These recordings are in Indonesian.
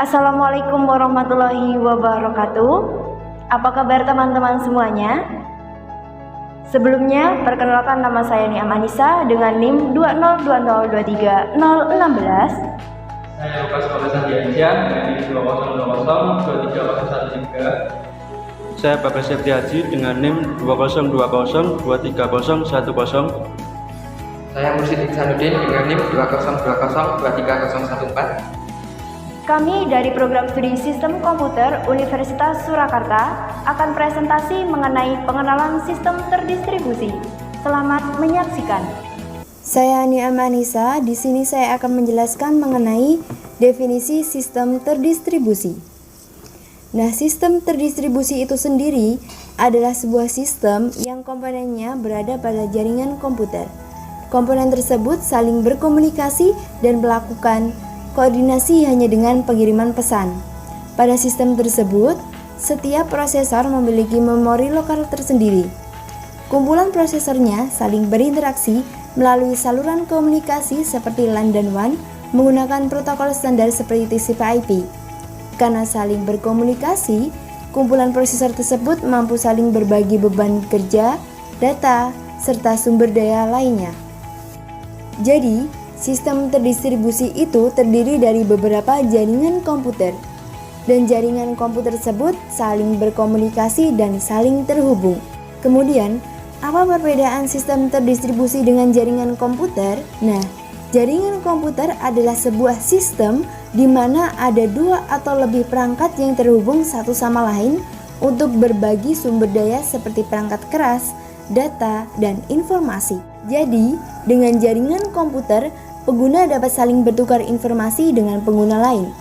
Assalamualaikum warahmatullahi wabarakatuh. Apa kabar teman-teman semuanya? Sebelumnya, perkenalkan nama saya Niam Anissa dengan NIM 202023016. Saya Lukas Kolesa Diansyah dengan NIM 20202313. Saya Bagas Septi Haji dengan NIM 2020230010. Saya Mursyid Ihsanuddin dengan NIM 2020230014. Kami dari Program Studi Sistem Komputer Universitas Surakarta akan presentasi mengenai pengenalan sistem terdistribusi. Selamat menyaksikan. Saya Niam Anissa. Di sini saya akan menjelaskan mengenai definisi sistem terdistribusi. Nah, sistem terdistribusi itu sendiri adalah sebuah sistem yang komponennya berada pada jaringan komputer. Komponen tersebut saling berkomunikasi dan melakukan koordinasi hanya dengan pengiriman pesan. Pada sistem tersebut, setiap prosesor memiliki memori lokal tersendiri. Kumpulan prosesornya saling berinteraksi melalui saluran komunikasi seperti LAN dan WAN menggunakan protokol standar seperti TCP/IP. Karena saling berkomunikasi, kumpulan prosesor tersebut mampu saling berbagi beban kerja, data, serta sumber daya lainnya. Jadi, sistem terdistribusi itu terdiri dari beberapa jaringan komputer, dan jaringan komputer tersebut saling berkomunikasi dan saling terhubung. Kemudian, apa perbedaan sistem terdistribusi dengan jaringan komputer? Nah, jaringan komputer adalah sebuah sistem di mana ada dua atau lebih perangkat yang terhubung satu sama lain untuk berbagi sumber daya seperti perangkat keras, data, dan informasi. Jadi, dengan jaringan komputer, pengguna dapat saling bertukar informasi dengan pengguna lain.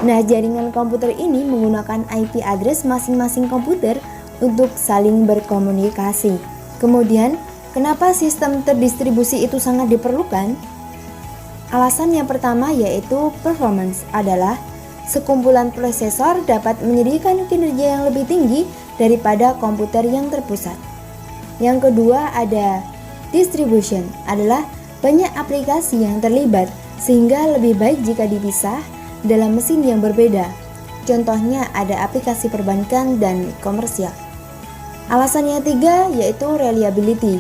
Nah, jaringan komputer ini menggunakan IP address masing-masing komputer untuk saling berkomunikasi. Kemudian, kenapa sistem terdistribusi itu sangat diperlukan? Alasan yang pertama yaitu performance adalah sekumpulan prosesor dapat menyediakan kinerja yang lebih tinggi daripada komputer yang terpusat. Yang kedua ada distribution adalah banyak aplikasi yang terlibat sehingga lebih baik jika dipisah dalam mesin yang berbeda. Contohnya ada aplikasi perbankan dan komersial. Alasan yang ketiga yaitu reliability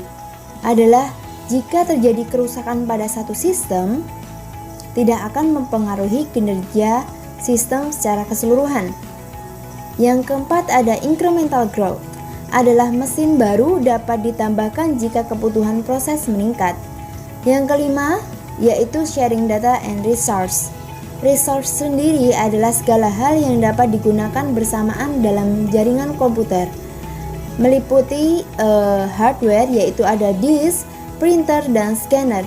adalah jika terjadi kerusakan pada satu sistem tidak akan mempengaruhi kinerja sistem secara keseluruhan. Yang keempat ada incremental growth adalah mesin baru dapat ditambahkan jika kebutuhan proses meningkat. Yang kelima yaitu sharing data and resource. Resource sendiri adalah segala hal yang dapat digunakan bersamaan dalam jaringan komputer, meliputi hardware yaitu ada disk, printer, dan scanner.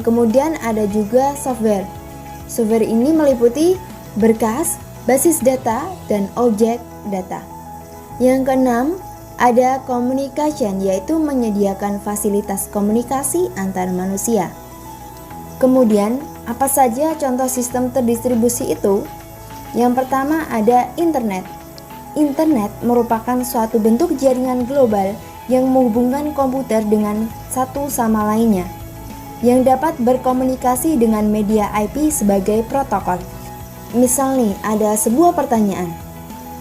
Kemudian ada juga software. Software ini meliputi berkas, basis data, dan objek data. Yang keenam, ada communication yaitu menyediakan fasilitas komunikasi antar manusia. Kemudian, apa saja contoh sistem terdistribusi itu? Yang pertama ada internet. Internet merupakan suatu bentuk jaringan global yang menghubungkan komputer dengan satu sama lainnya, yang dapat berkomunikasi dengan media IP sebagai protokol. Misal nih, ada sebuah pertanyaan.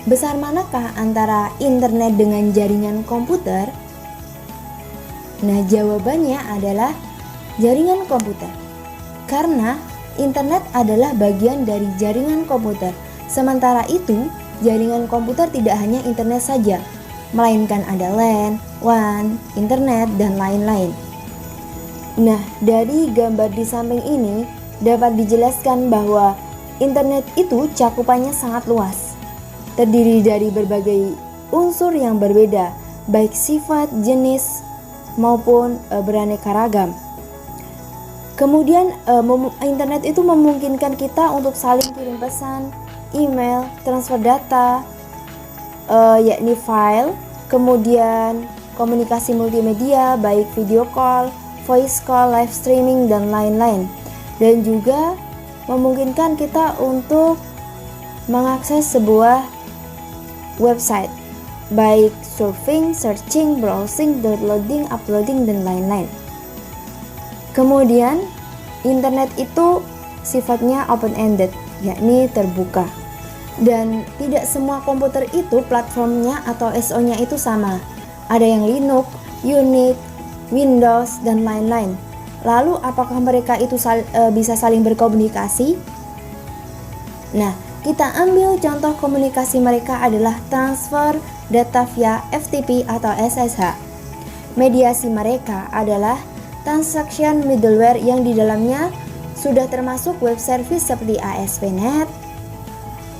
Besar manakah antara internet dengan jaringan komputer? Nah, jawabannya adalah jaringan komputer. Karena internet adalah bagian dari jaringan komputer. Sementara itu, jaringan komputer tidak hanya internet saja, melainkan ada LAN, WAN, internet, dan lain-lain. Nah, dari gambar di samping ini dapat dijelaskan bahwa internet itu cakupannya sangat luas. Terdiri dari berbagai unsur yang berbeda, baik sifat, jenis, maupun beraneka ragam. Kemudian internet itu memungkinkan kita untuk saling kirim pesan, email, transfer data, yakni file, kemudian komunikasi multimedia, baik video call, voice call, live streaming, dan lain-lain. Dan juga memungkinkan kita untuk mengakses sebuah website, baik surfing, searching, browsing, downloading, uploading, dan lain-lain. Kemudian, internet itu sifatnya open-ended, yakni terbuka. Dan tidak semua komputer itu platformnya atau SO-nya itu sama. Ada yang Linux, Unix, Windows, dan lain-lain. Lalu apakah mereka itu bisa saling berkomunikasi? Nah, kita ambil contoh komunikasi mereka adalah transfer data via FTP atau SSH. Mediasi mereka adalah transaction middleware yang di dalamnya sudah termasuk web service seperti ASP.NET,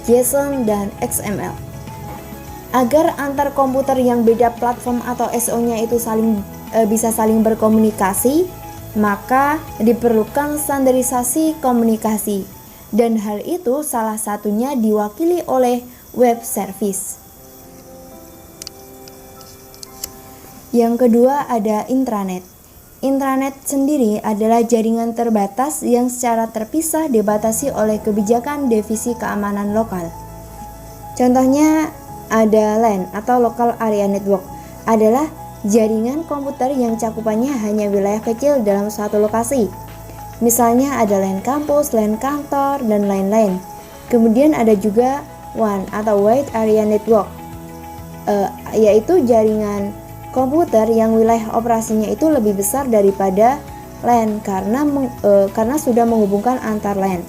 JSON, dan XML. Agar antar komputer yang beda platform atau SO-nya itu bisa saling berkomunikasi, maka diperlukan standarisasi komunikasi. Dan hal itu salah satunya diwakili oleh web service. Yang kedua ada intranet. Intranet sendiri adalah jaringan terbatas yang secara terpisah dibatasi oleh kebijakan divisi keamanan lokal. Contohnya ada LAN atau Local Area Network, adalah jaringan komputer yang cakupannya hanya wilayah kecil dalam suatu lokasi. Misalnya ada LAN kampus, LAN kantor, dan lain-lain. Kemudian ada juga WAN atau Wide Area Network, yaitu jaringan komputer yang wilayah operasinya itu lebih besar daripada LAN karena sudah menghubungkan antar LAN.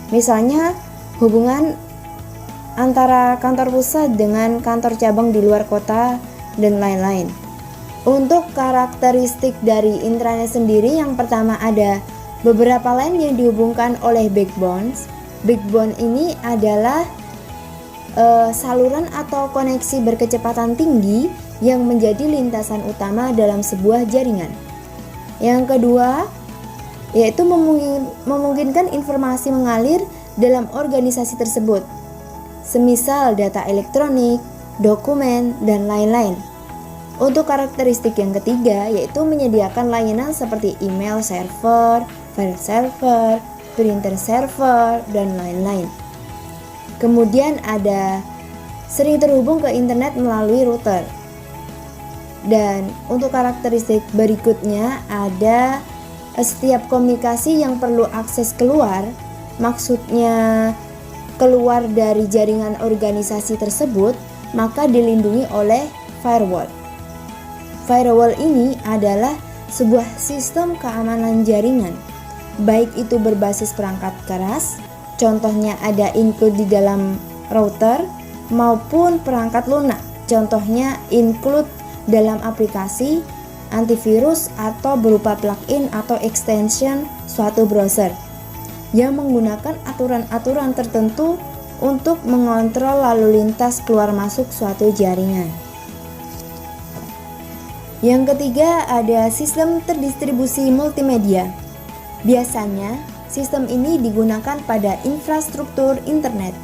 Misalnya hubungan antara kantor pusat dengan kantor cabang di luar kota dan lain-lain. Untuk karakteristik dari intranet sendiri, yang pertama ada beberapa LAN yang dihubungkan oleh backbone. Backbone ini adalah saluran atau koneksi berkecepatan tinggi yang menjadi lintasan utama dalam sebuah jaringan. Yang kedua, yaitu memungkinkan informasi mengalir dalam organisasi tersebut, semisal data elektronik, dokumen, dan lain-lain. Untuk karakteristik yang ketiga, yaitu menyediakan layanan seperti email server, file server, printer server, dan lain-lain. Kemudian ada sering terhubung ke internet melalui router. Dan untuk karakteristik berikutnya ada setiap komunikasi yang perlu akses keluar, maksudnya keluar dari jaringan organisasi tersebut, maka dilindungi oleh firewall. Firewall ini adalah sebuah sistem keamanan jaringan, baik itu berbasis perangkat keras, contohnya ada include di dalam router, maupun perangkat lunak, contohnya include dalam aplikasi, antivirus, atau berupa plugin atau extension suatu browser yang menggunakan aturan-aturan tertentu untuk mengontrol lalu lintas keluar masuk suatu jaringan. Yang ketiga ada sistem terdistribusi multimedia. Biasanya sistem ini digunakan pada infrastruktur internet.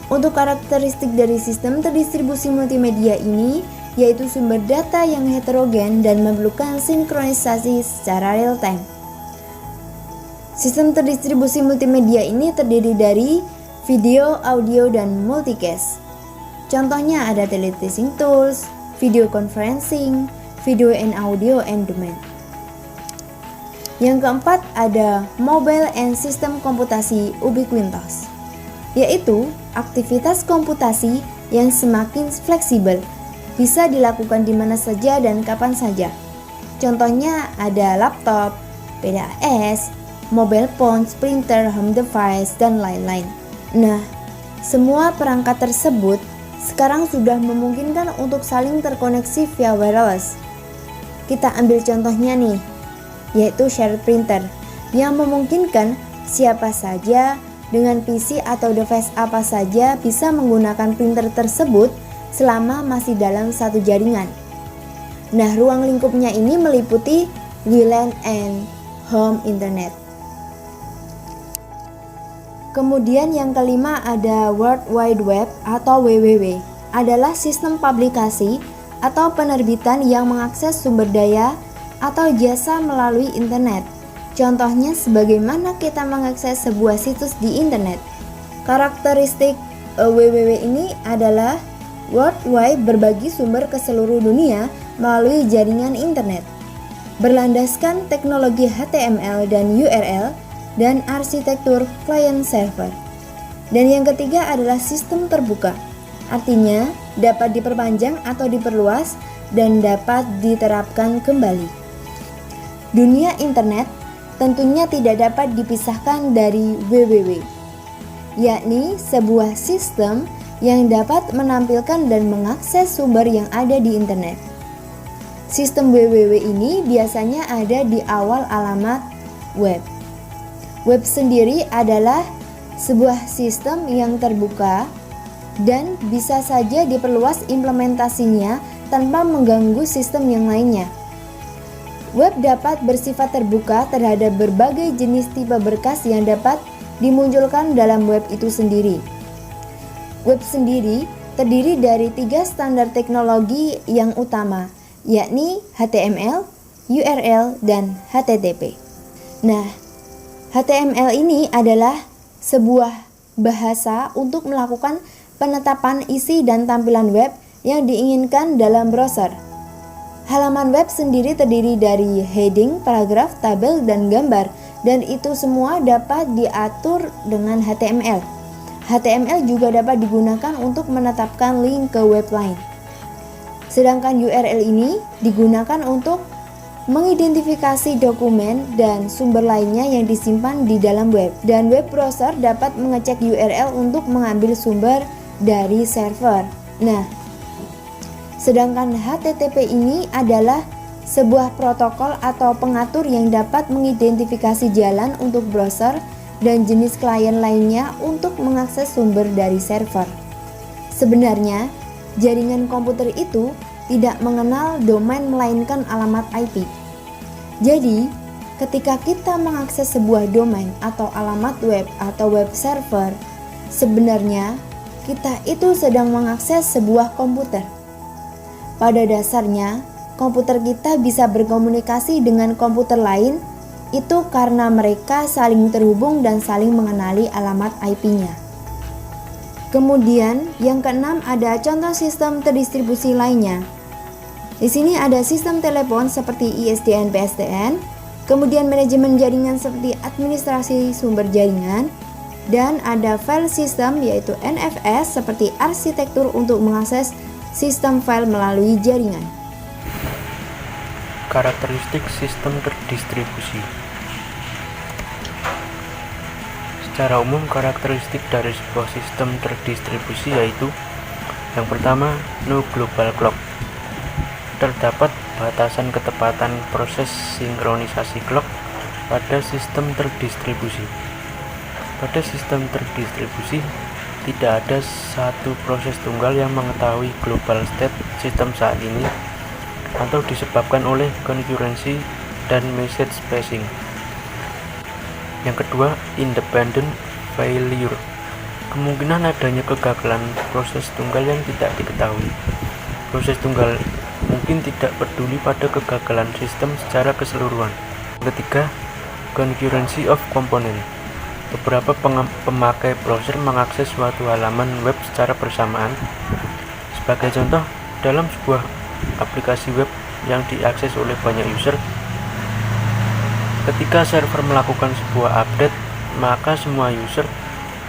Untuk karakteristik dari sistem terdistribusi multimedia ini yaitu sumber data yang heterogen dan memerlukan sinkronisasi secara real time. Sistem terdistribusi multimedia ini terdiri dari video, audio, dan multicast. Contohnya ada teletasing tools, video conferencing, video and audio and domain. Yang keempat ada mobile and system komputasi ubiquitous, yaitu aktivitas komputasi yang semakin fleksibel, bisa dilakukan di mana saja dan kapan saja. Contohnya ada laptop, PDAS, mobile phone, printer, home device, dan lain-lain. Nah, semua perangkat tersebut sekarang sudah memungkinkan untuk saling terkoneksi via wireless. Kita ambil contohnya nih, yaitu shared printer yang memungkinkan siapa saja dengan PC atau device apa saja bisa menggunakan printer tersebut selama masih dalam satu jaringan. Nah, ruang lingkupnya ini meliputi WLAN and home internet. Kemudian yang kelima ada World Wide Web atau WWW, adalah sistem publikasi atau penerbitan yang mengakses sumber daya atau jasa melalui internet. Contohnya sebagaimana kita mengakses sebuah situs di internet. Karakteristik WWW ini adalah worldwide, berbagi sumber ke seluruh dunia melalui jaringan internet, berlandaskan teknologi HTML dan URL dan arsitektur client server. Dan yang ketiga adalah sistem terbuka. Artinya dapat diperpanjang atau diperluas dan dapat diterapkan kembali. Dunia internet tentunya tidak dapat dipisahkan dari www, yakni sebuah sistem yang dapat menampilkan dan mengakses sumber yang ada di internet. Sistem www ini biasanya ada di awal alamat web. Web sendiri adalah sebuah sistem yang terbuka dan bisa saja diperluas implementasinya tanpa mengganggu sistem yang lainnya. Web dapat bersifat terbuka terhadap berbagai jenis tipe berkas yang dapat dimunculkan dalam web itu sendiri. Web sendiri terdiri dari 3 standar teknologi yang utama, yakni HTML, URL, dan HTTP. Nah, HTML ini adalah sebuah bahasa untuk melakukan penetapan isi dan tampilan web yang diinginkan dalam browser. Halaman web sendiri terdiri dari heading, paragraf, tabel, dan gambar, dan itu semua dapat diatur dengan HTML. HTML juga dapat digunakan untuk menetapkan link ke web lain. Sedangkan URL ini digunakan untuk mengidentifikasi dokumen dan sumber lainnya yang disimpan di dalam web. Dan web browser dapat mengecek URL untuk mengambil sumber dari server. Nah, sedangkan HTTP ini adalah sebuah protokol atau pengatur yang dapat mengidentifikasi jalan untuk browser dan jenis klien lainnya untuk mengakses sumber dari server. Sebenarnya, jaringan komputer itu tidak mengenal domain melainkan alamat IP. Jadi, ketika kita mengakses sebuah domain atau alamat web atau web server, sebenarnya kita itu sedang mengakses sebuah komputer. Pada dasarnya, komputer kita bisa berkomunikasi dengan komputer lain itu karena mereka saling terhubung dan saling mengenali alamat IP-nya. Kemudian, yang keenam ada contoh sistem terdistribusi lainnya. Di sini ada sistem telepon seperti ISDN PSTN, kemudian manajemen jaringan seperti administrasi sumber jaringan, dan ada file system yaitu NFS seperti arsitektur untuk mengakses sistem file melalui jaringan. Karakteristik sistem terdistribusi. Secara umum, karakteristik dari sebuah sistem terdistribusi yaitu yang pertama, no global clock. Terdapat batasan ketepatan proses sinkronisasi clock pada sistem terdistribusi. Pada sistem terdistribusi, tidak ada satu proses tunggal yang mengetahui global state sistem saat ini atau disebabkan oleh concurrency dan message passing. Yang kedua, independent failure. Kemungkinan adanya kegagalan proses tunggal yang tidak diketahui. Proses tunggal mungkin tidak peduli pada kegagalan sistem secara keseluruhan. Ketiga, concurrency of component. Beberapa pemakai browser mengakses suatu halaman web secara bersamaan. Sebagai contoh, dalam sebuah aplikasi web yang diakses oleh banyak user, ketika server melakukan sebuah update, maka semua user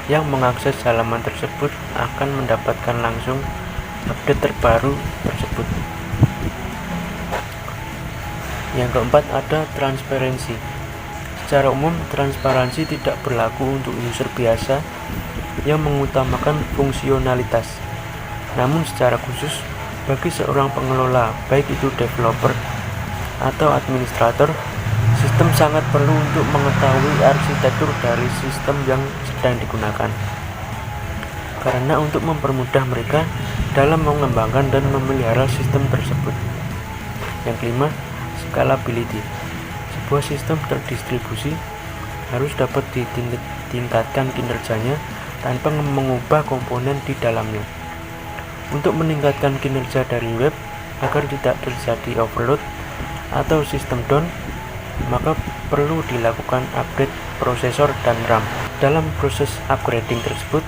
yang mengakses halaman tersebut akan mendapatkan langsung update terbaru tersebut. Yang keempat ada transparansi. Secara umum, transparansi tidak berlaku untuk user biasa yang mengutamakan fungsionalitas. Namun secara khusus, bagi seorang pengelola, baik itu developer atau administrator, sistem sangat perlu untuk mengetahui arsitektur dari sistem yang sedang digunakan. Karena untuk mempermudah mereka dalam mengembangkan dan memelihara sistem tersebut. Yang kelima, scalability. Sebuah sistem terdistribusi harus dapat ditingkatkan kinerjanya tanpa mengubah komponen di dalamnya. Untuk meningkatkan kinerja dari web agar tidak terjadi overload atau sistem down, maka perlu dilakukan upgrade prosesor dan RAM. Dalam proses upgrading tersebut,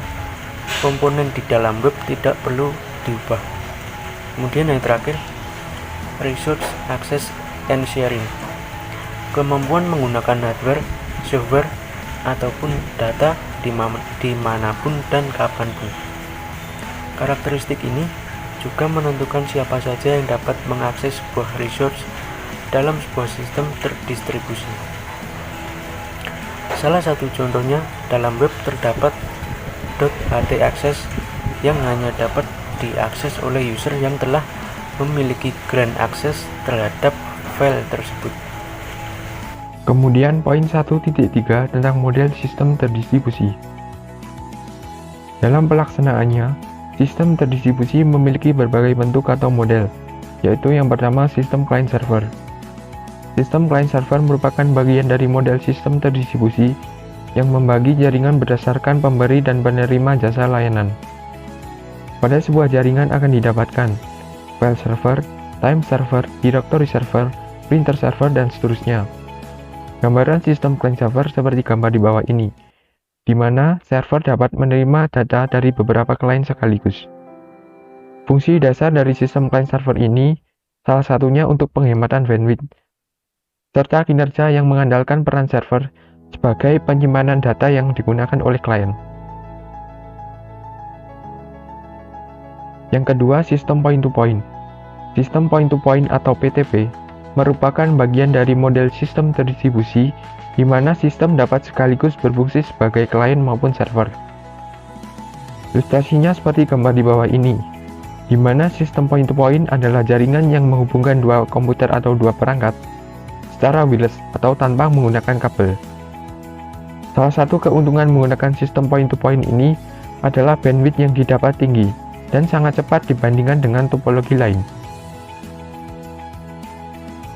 komponen di dalam web tidak perlu diubah. Kemudian yang terakhir, resource access and sharing. Kemampuan menggunakan hardware, software, ataupun data dimanapun dan kapanpun. Karakteristik ini juga menentukan siapa saja yang dapat mengakses sebuah resource dalam sebuah sistem terdistribusi. Salah satu contohnya dalam web terdapat .htaccess yang hanya dapat diakses oleh user yang telah memiliki grant access terhadap file tersebut. Kemudian poin 1.3 tentang model sistem terdistribusi. Dalam pelaksanaannya, sistem terdistribusi memiliki berbagai bentuk atau model, yaitu yang pertama sistem client-server. Sistem client-server merupakan bagian dari model sistem terdistribusi yang membagi jaringan berdasarkan pemberi dan penerima jasa layanan. Pada sebuah jaringan akan didapatkan file server, time server, directory server, printer server, dan seterusnya. Gambaran sistem client server seperti gambar di bawah ini, di mana server dapat menerima data dari beberapa klien sekaligus. Fungsi dasar dari sistem client server ini salah satunya untuk penghematan bandwidth, serta kinerja yang mengandalkan peran server sebagai penyimpanan data yang digunakan oleh klien. Yang kedua, sistem point-to-point. Sistem point-to-point atau PTP merupakan bagian dari model sistem terdistribusi di mana sistem dapat sekaligus berfungsi sebagai klien maupun server. Ilustrasinya seperti gambar di bawah ini, di mana sistem point-to-point adalah jaringan yang menghubungkan dua komputer atau dua perangkat secara wireless atau tanpa menggunakan kabel. Salah satu keuntungan menggunakan sistem point-to-point ini adalah bandwidth yang didapat tinggi dan sangat cepat dibandingkan dengan topologi lain.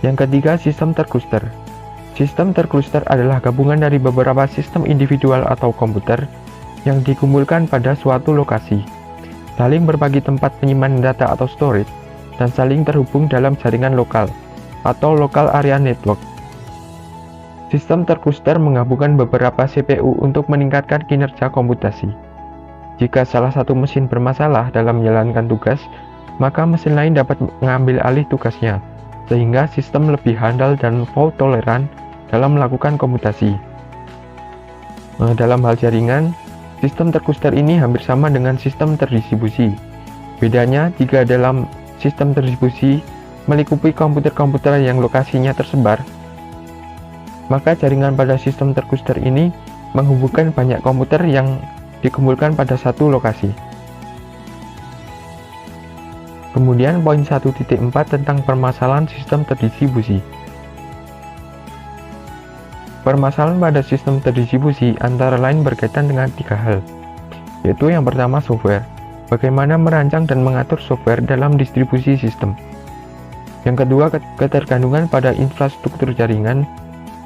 Yang ketiga, sistem terkluster. Sistem terkluster adalah gabungan dari beberapa sistem individual atau komputer yang dikumpulkan pada suatu lokasi, saling berbagi tempat penyimpanan data atau storage, dan saling terhubung dalam jaringan lokal atau local area network. Sistem terkluster menggabungkan beberapa CPU untuk meningkatkan kinerja komputasi. Jika salah satu mesin bermasalah dalam menjalankan tugas, maka mesin lain dapat mengambil alih tugasnya, sehingga sistem lebih handal dan fault toleran dalam melakukan komputasi. Dalam hal jaringan, sistem terkluster ini hampir sama dengan sistem terdistribusi. Bedanya, jika dalam sistem terdistribusi melingkupi komputer-komputer yang lokasinya tersebar, maka jaringan pada sistem terkluster ini menghubungkan banyak komputer yang dikumpulkan pada satu lokasi. Kemudian poin 1.4 tentang permasalahan sistem terdistribusi. Permasalahan pada sistem terdistribusi antara lain berkaitan dengan tiga hal, yaitu yang pertama software, bagaimana merancang dan mengatur software dalam distribusi sistem. Yang kedua, ketergantungan pada infrastruktur jaringan.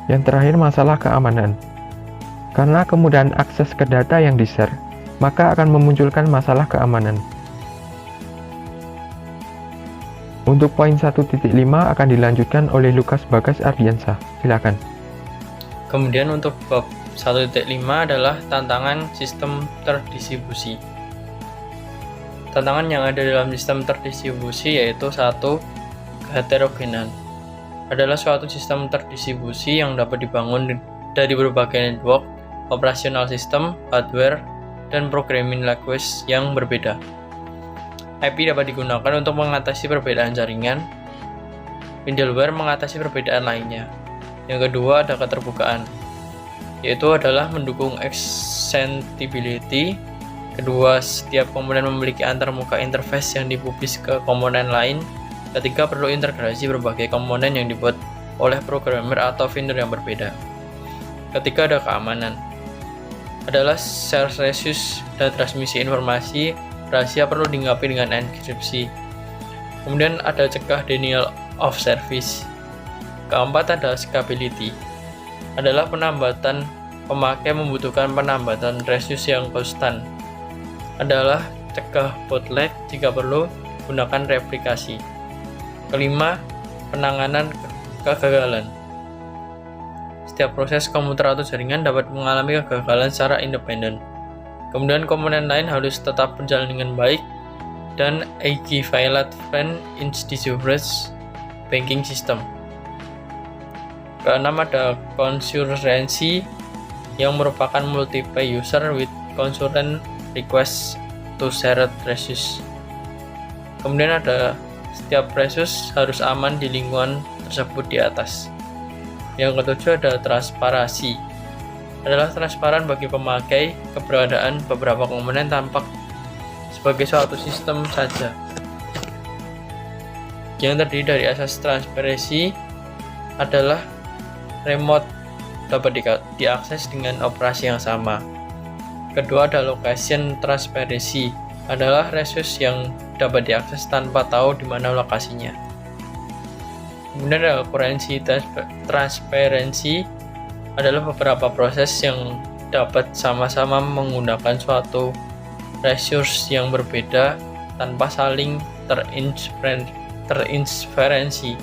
Yang terakhir, masalah keamanan. Karena kemudahan akses ke data yang di-share, maka akan memunculkan masalah keamanan. Untuk poin 1.5 akan dilanjutkan oleh Lukas Bagas Ardiansah. Silakan. Kemudian untuk bab 1.5 adalah tantangan sistem terdistribusi. Tantangan yang ada dalam sistem terdistribusi yaitu 1. Keheterogenan. Adalah suatu sistem terdistribusi yang dapat dibangun dari berbagai network, operasional sistem, hardware, dan programming language yang berbeda. IP dapat digunakan untuk mengatasi perbedaan jaringan, middleware mengatasi perbedaan lainnya. Yang kedua ada keterbukaan, yaitu adalah mendukung extensibility. Kedua, setiap komponen memiliki antarmuka interface yang dipublish ke komponen lain. Ketiga, perlu integrasi berbagai komponen yang dibuat oleh programmer atau vendor yang berbeda. Ketiga, ada keamanan. Adalah share resource dan transmisi informasi rahasia perlu dilengkapi dengan enkripsi. Kemudian ada cegah denial of service. Keempat ada scalability. Adalah penambatan pemakai membutuhkan penambatan resource yang konstan. Adalah cegah bootleg jika perlu gunakan replikasi. Kelima, penanganan kegagalan. Setiap proses komputer atau jaringan dapat mengalami kegagalan secara independen. Kemudian komponen lain harus tetap berjalan dengan baik dan equivalent in distributed banking system. Keenam ada konsistensi, yang merupakan multiple user with concurrent request to shared resource. Kemudian ada setiap resource harus aman di lingkungan tersebut di atas. Yang ketujuh ada transparansi. Adalah transparan bagi pemakai keberadaan beberapa komponen tampak sebagai suatu sistem saja. Yang terdiri dari asas transparansi adalah remote dapat diakses dengan operasi yang sama. Kedua ada location transparansi, adalah resource yang dapat diakses tanpa tahu di mana lokasinya. Kemudian ada currency transparansi, adalah beberapa proses yang dapat sama-sama menggunakan suatu resource yang berbeda tanpa saling terinferensi.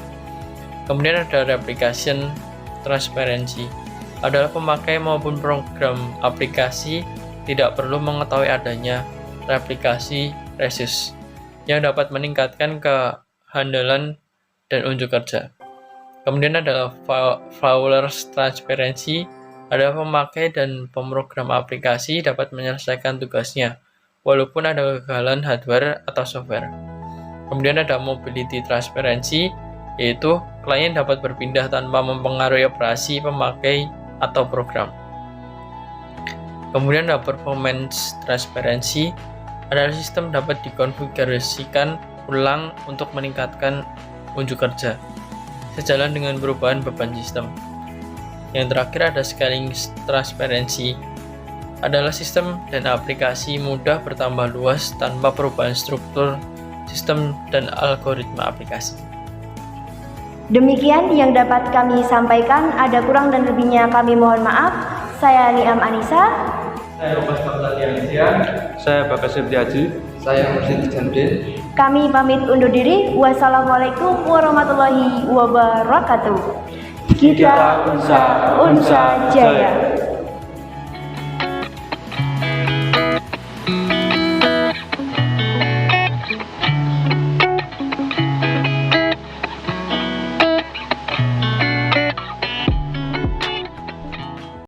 Kemudian ada replication transparansi, adalah pemakai maupun program aplikasi tidak perlu mengetahui adanya replikasi resource yang dapat meningkatkan kehandalan dan unjuk kerja. Kemudian ada flawless transparansi, adalah pemakai dan pemrogram aplikasi dapat menyelesaikan tugasnya walaupun ada kegagalan hardware atau software. Kemudian ada mobility transparansi, yaitu klien dapat berpindah tanpa mempengaruhi operasi pemakai atau program. Kemudian ada performance transparansi, adalah sistem dapat dikonfigurasikan ulang untuk meningkatkan unjuk kerja sejalan dengan perubahan beban sistem. Yang terakhir ada scaling transparansi, adalah sistem dan aplikasi mudah bertambah luas tanpa perubahan struktur sistem dan algoritma aplikasi. Demikian yang dapat kami sampaikan, ada kurang dan lebihnya kami mohon maaf. Saya Niam Anissa. Saya Lukas Fauzandiansyah. Saya Bagas Septiaji. Saya Mursyid Iksanuddin. Kami pamit undur diri. Wassalamualaikum warahmatullahi wabarakatuh. Kita Unsa Jaya.